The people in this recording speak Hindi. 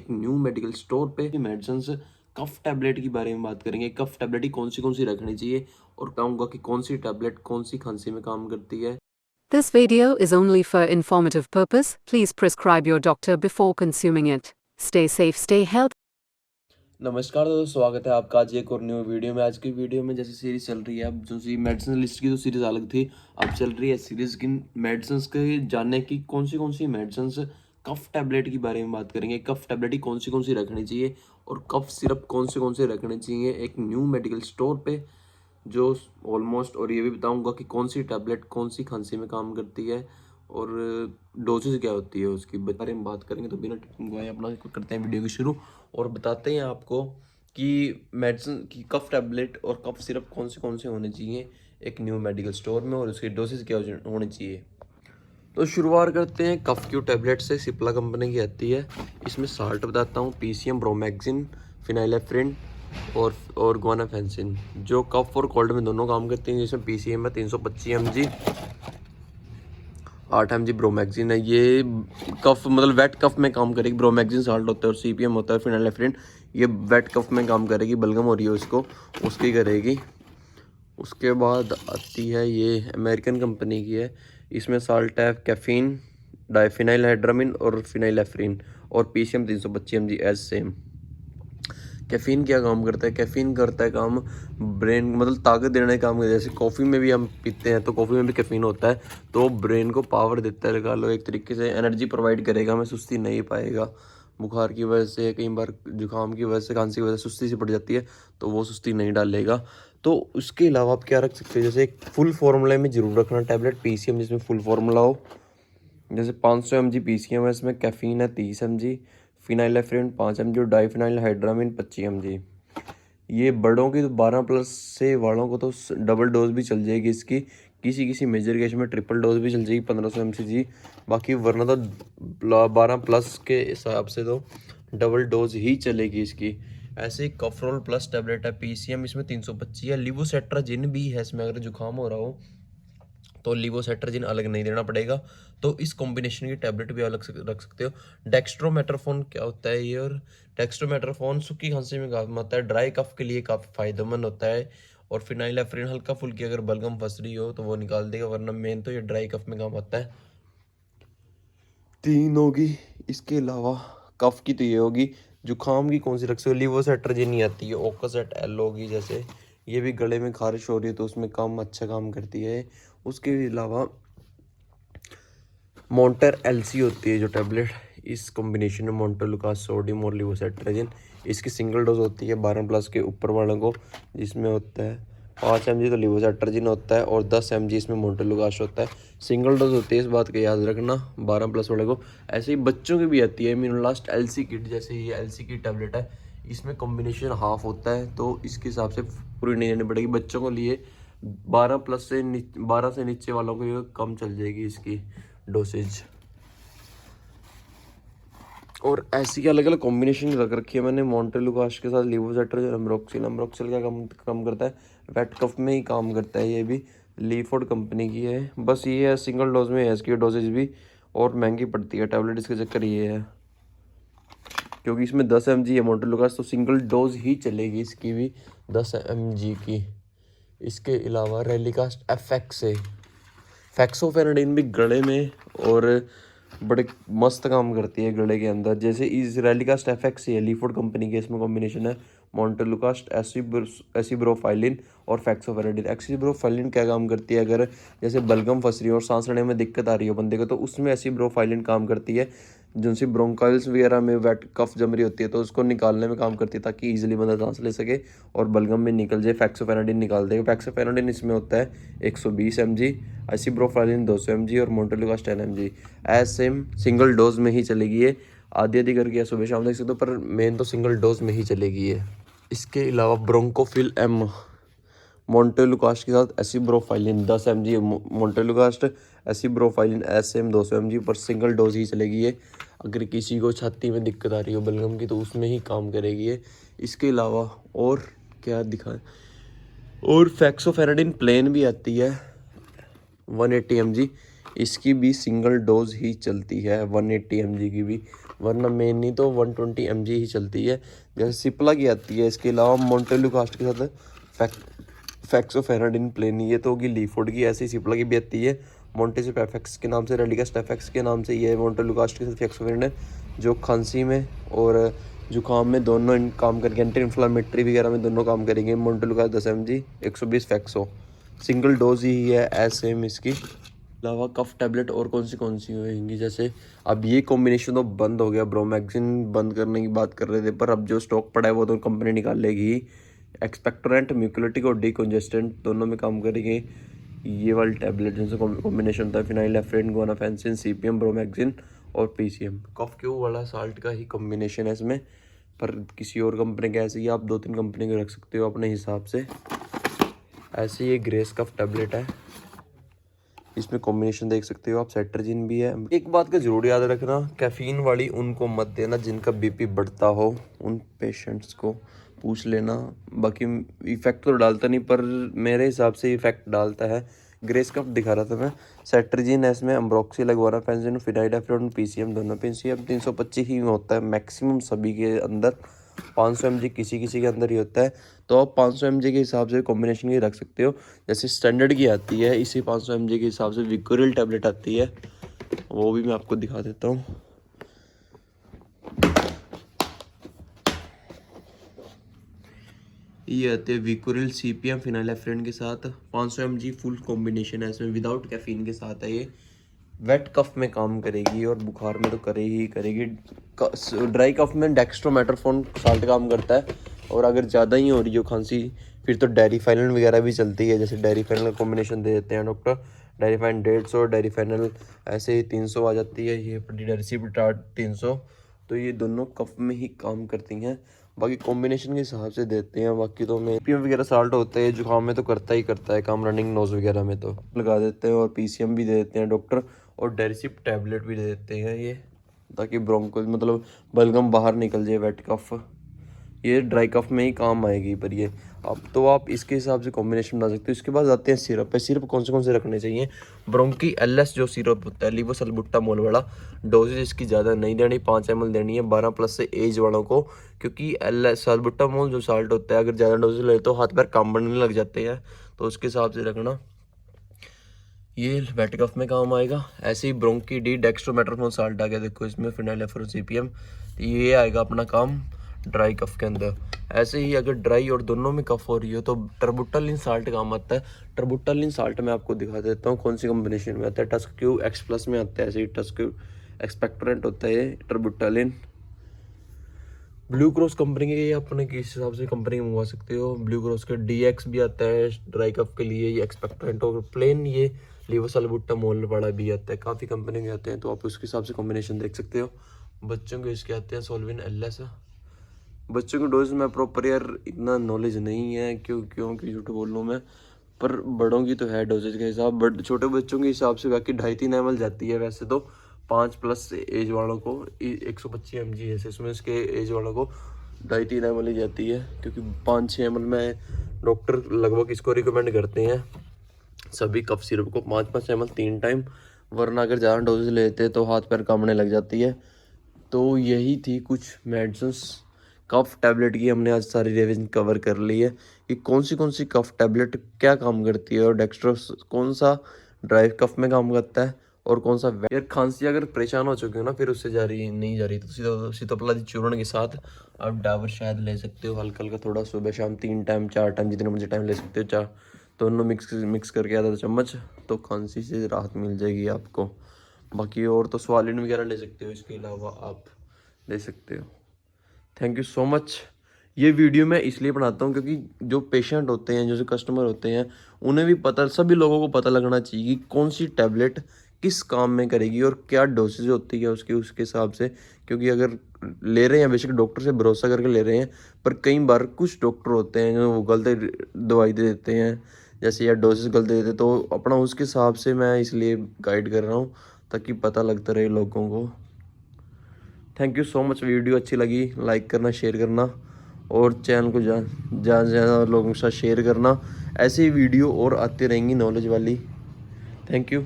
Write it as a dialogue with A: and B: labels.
A: एक न्यू मेडिकल स्टोर पे। मेडिसिन कफ टैबलेट के बारे में बात करेंगे। कफ टैबलेट ही कौन सी रखनी चाहिए और कहूँगा कि कौन सी टैबलेट कौन सी खांसी में काम करती है।
B: This video is only for informative purpose. Please prescribe your doctor before consuming it. Stay safe, stay healthy.
A: नमस्कार दोस्तों, स्वागत है आपका आज एक और न्यू वीडियो में। आज की वीडियो में जैसे सीरीज चल रही है, अब जो सी मेडिसिन लिस्ट की तो सीरीज अलग थी, अब चल रही है सीरीज की मेडिसिन के जानने की कौन सी मेडिसिन कफ टैबलेट के बारे में बात करेंगे। कफ टैबलेट ही कौन सी रखनी चाहिए और कफ सिरप कौन से रखने चाहिए एक न्यू मेडिकल स्टोर पे, जो ऑलमोस्ट। और ये भी बताऊंगा कि कौन सी टैबलेट कौन सी खांसी में काम करती है और डोजेज क्या होती है उसकी बारे में बात करेंगे। तो बिना टाइम गवाए अपना करते हैं वीडियो की शुरू और बताते हैं आपको कि मेडिसिन की कफ टैबलेट और कफ सिरप कौन से होने चाहिए एक न्यू मेडिकल स्टोर में और उसके डोजेज क्या होने चाहिए। तो शुरुआत करते हैं कफ क्यू टैबलेट से। सिप्ला कंपनी की आती है। इसमें साल्ट बताता हूँ, पीसीएम, ब्रोमैक्सिन, फिनाइलेफ्रिन और गुआनाफेंसिन, जो कफ और कोल्ड में दोनों काम करते हैं। जिसमें पीसीएम है 325 mg, 8 mg ब्रोमैक्सिन है। ये कफ मतलब वेट कफ में काम करेगी। ब्रोमैक्सिन साल्ट होता है और सीपीएम होता है फिनाइलेफ्रिन, ये वेट कफ में काम करेगी। बलगम हो रही है उसको, उसकी करेगी। उसके बाद आती है ये अमेरिकन कंपनी की है। इसमें साल्ट है कैफीन, डाइफिनाइलहाइड्रामिन और फिनाइलेफ्रिन और PCM 325 mg as same. Caffeine क्या काम करता है? कैफीन करता है काम ब्रेन मतलब ताकत देने का काम करता है। जैसे कॉफ़ी में भी हम पीते हैं तो कॉफ़ी में भी कैफीन होता है, तो ब्रेन को पावर देता है। लगा लो एक तरीके से एनर्जी प्रोवाइड करेगा, हमें सुस्ती नहीं पाएगा। बुखार की वजह से, कई बार जुकाम की वजह से, खांसी की वजह से सुस्ती सी पड़ जाती है, तो वो सुस्ती नहीं डालेगा। तो उसके अलावा आप क्या रख सकते हैं? जैसे एक फुल फार्मूला में जरूर रखना टैबलेट पीसीएम, जिसमें फुल फार्मूला हो। जैसे 500 mg पीसीएम है, इसमें कैफीन है 30 mg, फिनाइलेफ्रिन 5 mg और डाइफिनाइलहाइड्रामिन 25 mg। ये बड़ों की तो 12+ से वालों को तो डबल डोज भी चल जाएगी इसकी। किसी मेजर केस में ट्रिपल डोज भी चल जाएगी 1500 mg। बाकी वरना तो 12+ के हिसाब से तो डबल डोज ही चलेगी इसकी। ऐसे ही कफरोल प्लस टैबलेट है पीसीएम, इसमें 325 है। लिवोसेट्राजिन भी है इसमें, अगर जुकाम हो रहा हो तो लिवोसेट्राजिन अलग नहीं देना पड़ेगा। तो इस कॉम्बिनेशन की टैबलेट भी अलग रख सकते हो। डेक्स्ट्रोमेटाफोन क्या होता है ये? और डेक्स्ट्रोमेटाफोन सूखी खांसी में काम आता है, ड्राई कफ के लिए काफ़ी फायदेमंद होता है। और फिनाइलेफ्रिन हल्का फुल्की अगर बलगम फंस रही हो तो वो निकाल देगा, वरना मेन तो ये ड्राई कफ में काम आता है। 3 होगी। इसके अलावा कफ की तो ये होगी। जुकाम की कौन सी रख सकते हो? लिवोसेट्राजिन नहीं आती है, ओकोसेट एल होगी। जैसे ये भी गले में खारिश हो रही है तो उसमें अच्छा काम करती है। उसके अलावा मोंटर एलसी होती है जो टैबलेट, इस कॉम्बिनेशन में मोंटेलुकास सोडियम और लिवोसेट्राजिन। इसकी सिंगल डोज होती है 12+ के ऊपर वालों को, जिसमें होता है 5 mg तो लिवोसेट्राजिन होता है और 10 mg इसमें मोंटेलुकास होता है। सिंगल डोज होती है, इस बात का याद रखना 12+ वाले को। ऐसे ही बच्चों की भी आती है इम्यूनोलास्ट एलसी किट, जैसे ये एलसी की टैबलेट है। इसमें कॉम्बिनेशन हाफ होता है, तो इसके हिसाब से पूरी नहीं लेनी पड़ेगी बच्चों को लिए। 12 से नीचे वालों को ये कम चल जाएगी इसकी डोसेज। और ऐसी अलग अलग कॉम्बिनेशन रख रखी है मैंने मोंटेलुकास के साथ लिवोसेट्राजिन, अम्ब्रोक्सिल क्या काम करता है? वेट कफ में ही काम करता है। ये भी लीफोर्ड कंपनी की है। बस ये है सिंगल डोज में है, इसकी डोजेज भी और महंगी पड़ती है टैबलेट। इसके चक्कर ये है क्योंकि इसमें 10 mg है मोंटेलुकास, तो सिंगल डोज ही चलेगी इसकी भी 10 mg की। इसके अलावा रेलिकास्ट एफएक्स है, फैक्सोफेनाडिन भी गले में और बड़े मस्त काम करती है गले के अंदर। जैसे इजराइलिकास्ट एफएक्स है लीफोर्ड कंपनी के, इसमें कॉम्बिनेशन है मोंटेलुकास्ट, एसिब्रोफाइलिन और फैक्सोफेनाडिन। एसिब्रोफाइलिन क्या काम करती है? अगर जैसे बलगम फंस रही है और सांस लेने में दिक्कत आ रही हो बंदे को, तो उसमें एसिब्रोफाइलिन काम करती है। जिनसे ब्रोंकाइल्स वगैरह में वेट कफ जम रही होती है तो उसको निकालने में काम करती है, ताकि इजीली बंदा सांस ले सके और बलगम में निकल जाए। फैक्सोफेनाडिन निकाल देगा। फैक्सोफेनाडिन इसमें होता है 120 mg, एसिब्रोफाइलिन 200 mg और montelukast 10 mg। As same single dose में ही चलेगी ये, आधी करके या सुबह शाम देख सकते हो, पर मेन तो सिंगल डोज में ही चलेगी ये। इसके अलावा ब्रोंकोफिल एम मोंटेलुकास्ट के साथ एसिब्रोफाइलिन 10 mg, मोंटेलुकास्ट एसिब्रोफाइलिन एसएम 200 mg पर सिंगल डोज ही चलेगी ये। अगर किसी को छाती में दिक्कत आ रही हो बलगम की तो उसमें ही काम करेगी ये। इसके अलावा और क्या दिखाएं? और फैक्सोफेनाडिन प्लेन भी आती है 180 mg। इसकी भी सिंगल डोज ही चलती है 180 mg की भी, वरना मेन नहीं तो 120 mg ही चलती है। जैसे सिप्ला की आती है, इसके अलावा मोन्टेलुकास्ट के साथ फेक्सोफेनाडिन प्लेन, ये तो होगी लीफोड की। ऐसे ही सिप्ला की भी आती है मोन्टेसिप एफेक्स के नाम से, रेडिकास्ट एफेक्स के नाम से। ये मोन्टेलुकास्ट के साथ फेक्सोफेनाडिन जो खांसी में और जुकाम में दोनों काम करेंगे, एंटी इन्फ्लामेटरी वगैरह में दोनों काम करेंगे। मोन्टेलुकास्ट 10 mg 120 फेक्सो, सिंगल डोज ही है एज सेम इसकी। अलावा कफ टैबलेट और कौन सी होंगी, जैसे अब ये कॉम्बिनेशन तो बंद हो गया, ब्रोमैक्सिन बंद करने की बात कर रहे थे, पर अब जो स्टॉक पड़ा है वो तो कंपनी निकाल लेगी। एक्सपेक्टोरेंट, म्यूकोलिटिक और डिकंजेस्टेंट दोनों में काम करेंगे ये वाली टैबलेट, जिनसे कॉम्बिनेशन होता है फिनाइलएफ्रिन, गुआनाफेंसिन, सीपीएम, ब्रोमैक्सिन और पीसीएम। कफ क्यू वाला साल्ट का ही कॉम्बिनेशन है इसमें, पर किसी और कंपनी का ऐसे ही आप 2-3 कंपनी के रख सकते हो अपने हिसाब से। ऐसे ये ग्रेस कफ टैबलेट है, इसमें कॉम्बिनेशन देख सकते हो आप, सेट्राजिन भी है। एक बात का जरूर याद रखना, कैफीन वाली उनको मत देना जिनका बीपी बढ़ता हो, उन पेशेंट्स को पूछ लेना। बाकी इफेक्ट तो डालता नहीं, पर मेरे हिसाब से इफेक्ट डालता है। ग्रेस कफ दिखा रहा था मैं, सेट्राजिन है इसमें, अम्ब्रोक्सिल, गुआनाफेंसिन, फिनाइलएफ्रिन, पीसीएम दोनों। पीसीएम 325 ही होता है मैक्सिमम सभी के अंदर, 500 mg किसी के अंदर ही होता है। तो आप 500 mg के हिसाब से कॉम्बिनेशन की रख सकते हो। जैसे स्टैंडर्ड की आती है, इसी 500 mg के हिसाब से विकोरिल टैबलेट आती है, वो भी मैं आपको दिखा देता हूँ। ये आती है विकोरिल सीपीएम फिनाइलएफ्रिन के साथ, 500 mg फुल कॉम्बिनेशन है इसमें, विदाउट कैफीन के साथ है ये। वेट कफ में काम करेगी और बुखार में तो करेगी। ड्राई कफ में डेक्स्ट्रोमेटाफोन साल्ट काम करता है, और अगर ज़्यादा ही हो रही हो खांसी फिर तो डेरिफेनल वगैरह भी चलती है। जैसे डेरिफेनल कॉम्बिनेशन दे देते हैं डॉक्टर, डेरिफेन 150, डेरिफेनल ऐसे ही 300 आ जाती है, ये डेरिसिपिटाट 300। तो ये दोनों कफ में ही काम करती हैं, बाकी कॉम्बिनेशन के हिसाब से देते हैं। बाकी तो में पीएम वगैरह साल्ट होता है, जुकाम में तो करता है काम, रनिंग नोज वगैरह में तो लगा देते हैं, और पीसीएम भी दे देते हैं डॉक्टर, और डेरिसिप टैबलेट भी दे देते हैं ये, ताकि ब्रोंको मतलब बलगम बाहर निकल जाए। वेट कफ ये ड्राई कफ में ही काम आएगी, पर ये अब तो आप इसके हिसाब से कॉम्बिनेशन बना सकते हो। इसके बाद आते हैं सिरप पे। सिरप कौन से रखने चाहिए, ब्रोंकी एलएस जो सिरप होता है, लीवोसल्बुटामोल वाला, डोजेज इसकी ज़्यादा नहीं देनी, 5 ml देनी है 12+ से एज वालों को, क्योंकि एलएस सल्बुटामोल जो साल्ट होता है, अगर ज़्यादा डोजेज ले तो हाथ पैर काम बढ़ने लग जाते हैं, तो उसके हिसाब से रखना। ये वेट कफ में काम आएगा। ऐसे ही ब्रोंकी डी डेक्स्ट्रोमेटाफोन साल्ट आ गया, देखो इसमें फिनाइलएफ्रिन सीपीएम, ये आएगा अपना काम ड्राई कफ के अंदर। ऐसे ही अगर ड्राई और दोनों में कफ हो रही हो तो टर्बुटालिन साल्ट काम आता है। टर्बुटालिन साल्ट मैं आपको दिखा देता हूँ कौन सी कॉम्बिनेशन में आता है। टस्क्यू एक्स प्लस में आता है, ऐसे ही टस्क्यू एक्सपेक्टोरेंट होता है ये टर्बुटालिन। ब्लू क्रॉस कंपनी के, ये अपने किस हिसाब से कंपनी मंगवा सकते हो। ब्लू क्रॉस का डीएक्स भी आता है ड्राई कफ के लिए, ये एक्सपेक्टोरेंट, और प्लेन ये लीवोसल्बुटामोल वाला भी आता है। काफ़ी कंपनी के आते हैं, तो आप उसके हिसाब से कॉम्बिनेशन देख सकते हो। बच्चों के इसके आते हैं सोल्विन एलएस। बच्चों के डोज में प्रॉपर यार इतना नॉलेज नहीं है, क्योंकि झूठ बोल लूँ मैं, पर बड़ों की तो है डोजेज के हिसाब। बट छोटे बच्चों के हिसाब से बाकी 2.5-3 ml जाती है वैसे तो। 5+ एज वालों को 125 mg है, इसमें इसके एज वालों को 2.5-3 ml ही जाती है, क्योंकि 5-6 ml में डॉक्टर लगभग इसको रिकमेंड करते हैं सभी कफ सिरप को, 5-5 ml 3 टाइम, वरना अगर ज़्यादा डोजेज लेते तो हाथ पैर कांपने लग जाती है। तो यही थी कुछ मेडिसिन्स कफ टैबलेट की, हमने आज सारी रिवीजन कवर कर ली है कि कौन सी कफ टैबलेट क्या काम करती है, और डेक्स्ट्रोस कौन सा ड्राई कफ में काम करता है, और कौन सा यार खांसी अगर परेशान हो चुके हो ना, फिर उससे नहीं जा रही तो सीतोपलादी चूर्ण के साथ आप डाबर शायद ले सकते हो, हल्का हल्का थोड़ा, सुबह शाम 3 टाइम 4 टाइम जितने मुझे टाइम ले सकते हो, चाह दोनों मिक्स करके आधा चम्मच, तो खांसी से राहत मिल जाएगी आपको। बाकी और तो स्वालिन वगैरह ले सकते हो, इसके अलावा आप ले सकते हो। Thank you so much. ये वीडियो मैं इसलिए बनाता हूँ क्योंकि जो पेशेंट होते हैं, जो कस्टमर होते हैं, उन्हें भी पता, सभी लोगों को पता लगना चाहिए कि कौन सी टैबलेट किस काम में करेगी और क्या डोसेज होती है उसके हिसाब से। क्योंकि अगर ले रहे हैं, बेशक डॉक्टर से भरोसा करके ले रहे हैं, पर कई बार कुछ डॉक्टर होते हैं जो वो गलत दवाई दे देते हैं, जैसे या डोसेज गलत दे देते, तो अपना उसके हिसाब से मैं इसलिए गाइड कर रहा हूँ ताकि पता लगता रहे लोगों को। Thank you so much. Video अच्छी लगी लाइक करना, शेयर करना, और चैनल को ज़्यादा से ज़्यादा लोगों के साथ शेयर करना। ऐसी वीडियो और आती रहेंगी नॉलेज वाली। Thank you.